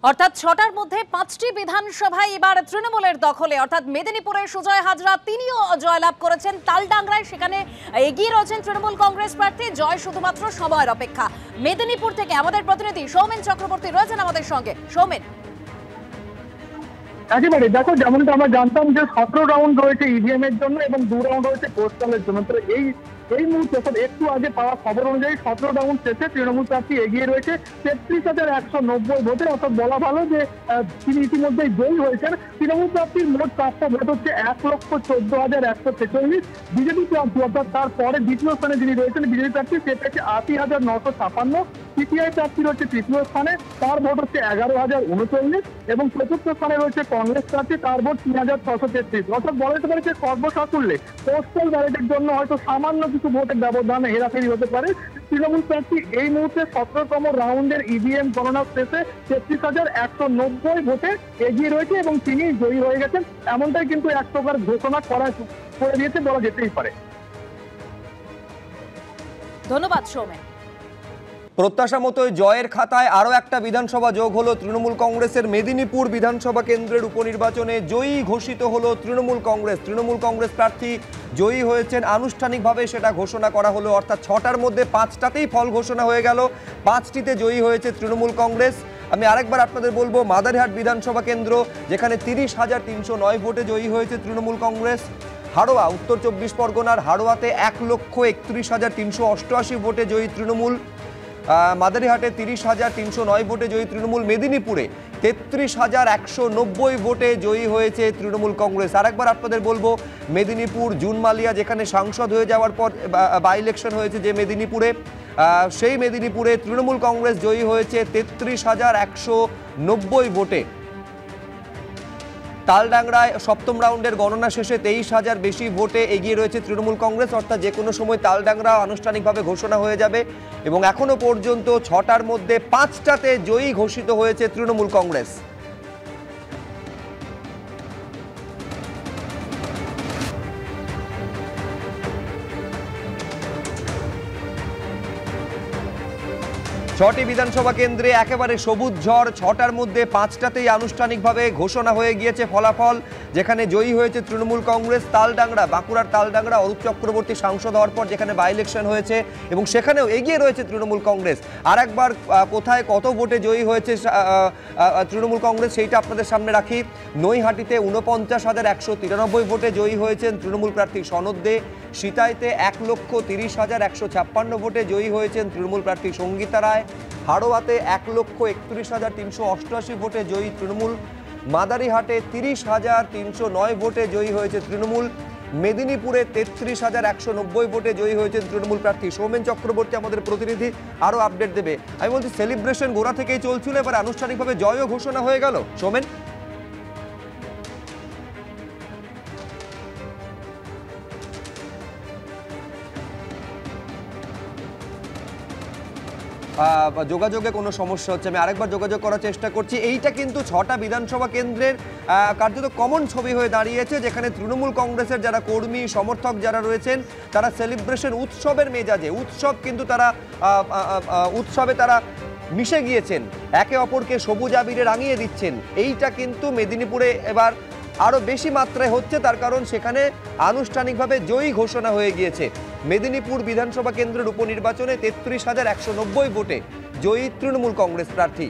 অর্থাৎ ৬টার মধ্যে ৫টি বিধানসভায় এবার তৃণমূলের দখলে। অর্থাৎ মেদিনীপুরে সুজয় হাজরা তিনিও জয়লাভ করেছেন। তালডাংরায় সেখানে এগিয়ে রয়েছেন তৃণমূল কংগ্রেস প্রার্থী। জয় শুধুমাত্র সময়ের অপেক্ষা। মেদিনীপুর থেকে আমাদের প্রতিনিধি সৌমেন চক্রবর্তী রয়েছেন আমাদের সঙ্গে। সৌমেন, একেবারে দেখো, যেমনটা আমরা জানতাম যে ১৭ রাউন্ড রয়েছে ইভিএম এর জন্য এবং ২ রাউন্ড রয়েছে পোস্টালের জন্য। তো এই মুহূর্তে একটু আগে পাওয়া খবর অনুযায়ী ১৭ রাউন্ড শেষে তৃণমূল প্রার্থী এগিয়ে রয়েছে ৩৩,১৯০ ভোটে। অর্থাৎ বলা ভালো যে তিনি ইতিমধ্যেই জয়ী হয়েছেন। তৃণমূল প্রার্থীর মোট প্রাপ্ত ভোট হচ্ছে ১,১৪,১৪৬। বিজেপি প্রার্থী অর্থাৎ তার পরে দ্বিতীয় স্থানে যিনি রয়েছেন বিজেপি প্রার্থী, সে পেয়েছে ৮০,৯৫৬। সিপিআই প্রার্থী রয়েছে তৃতীয় স্থানে, তার ভোট হচ্ছে ১১,০৩৯ এবং চতুর্থ স্থানে রয়েছে কংগ্রেস প্রার্থী, তার ভোট ৩,৬৩৩। অর্থাৎ বলা যেতে পারে যে সর্বসাকুল্যে পোস্টাল ব্যালটের জন্য হয়তো সামান্য কিছু ভোটের ব্যবধানে হেরাফেরি হতে পারে। তৃণমূল প্রার্থী এই মুহূর্তে ১৭তম রাউন্ডের ইভিএম গণনা শেষে ৩৩,১৯০ ভোটে এগিয়ে রয়েছে এবং তিনি জয়ী হয়ে গেছেন, এমনটাই কিন্তু এক প্রকার ঘোষণা করে দিয়েছে বলা যেতেই পারে। ধন্যবাদ সৌমেন। প্রত্যাশা মতোই জয়ের খাতায় আরও একটা বিধানসভা যোগ হলো তৃণমূল কংগ্রেসের। মেদিনীপুর বিধানসভা কেন্দ্রের উপনির্বাচনে জয়ী ঘোষিত হলো তৃণমূল কংগ্রেস। তৃণমূল কংগ্রেস প্রার্থী জয়ী হয়েছেন, আনুষ্ঠানিকভাবে সেটা ঘোষণা করা হলো। অর্থাৎ ৬টার মধ্যে ৫টাতেই ফল ঘোষণা হয়ে গেল, ৫টিতে জয়ী হয়েছে তৃণমূল কংগ্রেস। আমি আরেকবার আপনাদের বলবো, মাদারিহাট বিধানসভা কেন্দ্র যেখানে ৩০,৩০৯ ভোটে জয়ী হয়েছে তৃণমূল কংগ্রেস। হাড়োয়া, উত্তর ২৪ পরগনার হাড়োয়াতে ১,৩১,৩৮৮ ভোটে জয়ী তৃণমূল। মাদারিহাটে ৩০,৩০৯ ভোটে জয়ী তৃণমূল। মেদিনীপুরে ৩৩,১৯০ ভোটে জয়ী হয়েছে তৃণমূল কংগ্রেস। আরেকবার আপনাদের বলবো, মেদিনীপুর জুনমালিয়া যেখানে সাংসদ হয়ে যাওয়ার পর বাই ইলেকশন হয়েছে যে মেদিনীপুরে, সেই মেদিনীপুরে তৃণমূল কংগ্রেস জয়ী হয়েছে ৩৩,১৯০ ভোটে। তালডাংরায় সপ্তম রাউন্ডের গণনা শেষে ২৩,০০০ বেশি ভোটে এগিয়ে রয়েছে তৃণমূল কংগ্রেস। অর্থাৎ যে কোনো সময় তালডাংরা আনুষ্ঠানিকভাবে ঘোষণা হয়ে যাবে এবং এখনো পর্যন্ত ৬টার মধ্যে ৫টাতে জয়ী ঘোষিত হয়েছে তৃণমূল কংগ্রেস। ছটি বিধানসভা কেন্দ্রে একেবারে সবুজ ঝড়। ৬টার মধ্যে ৫টাতেই আনুষ্ঠানিকভাবে ঘোষণা হয়ে গিয়েছে ফলাফল, যেখানে জয়ী হয়েছে তৃণমূল কংগ্রেস। তালডাংরা, বাঁকুড়ার তালডাংরা অরূপ চক্রবর্তী সাংসদ হওয়ার পর যেখানে বাই ইলেকশন হয়েছে এবং সেখানেও এগিয়ে রয়েছে তৃণমূল কংগ্রেস। আর একবার কোথায় কত ভোটে জয়ী হয়েছে তৃণমূল কংগ্রেস সেইটা আপনাদের সামনে রাখি। নৈহাটিতে ৪৯,১৯৩ ভোটে জয়ী হয়েছেন তৃণমূল প্রার্থী সনদ দে। সিতাইতে ১,৩০,১৫৬ ভোটে জয়ী হয়েছেন তৃণমূল প্রার্থী সঙ্গীতা রায়। হাড়োয়াতে ১,৩১,৩৮৮ ভোটে জয়ী তৃণমূল। মাদারিহাটে ৩০,৩০৯ ভোটে জয়ী হয়েছে তৃণমূল। মেদিনীপুরে ৩৩,১৯০ ভোটে জয়ী হয়েছেন তৃণমূল প্রার্থী। সৌমেন চক্রবর্তী আমাদের প্রতিনিধি আরও আপডেট দেবে। আমি বলছি, সেলিব্রেশন গোড়া থেকেই চলছিল, এবার আনুষ্ঠানিকভাবে জয়ও ঘোষণা হয়ে গেল। সৌমেন, যোগাযোগে কোনো সমস্যা হচ্ছে, আমি আরেকবার যোগাযোগ করার চেষ্টা করছি। এইটা কিন্তু ৬টা বিধানসভা কেন্দ্রের কার্যত কমন ছবি হয়ে দাঁড়িয়েছে, যেখানে তৃণমূল কংগ্রেসের যারা কর্মী সমর্থক যারা রয়েছেন তারা সেলিব্রেশন উৎসবের মেজাজে, উৎসবে তারা মিশে গিয়েছেন, একে অপরকে সবুজ আবিরে রাঙিয়ে দিচ্ছেন। এইটা কিন্তু মেদিনীপুরে এবার আরও বেশি মাত্রায় হচ্ছে, তার কারণ সেখানে আনুষ্ঠানিকভাবে জয়ী ঘোষণা হয়ে গিয়েছে। মেদিনীপুর বিধানসভা কেন্দ্রের উপনির্বাচনে ৩৩,১৯০ ভোটে জয়ী তৃণমূল কংগ্রেস প্রার্থী।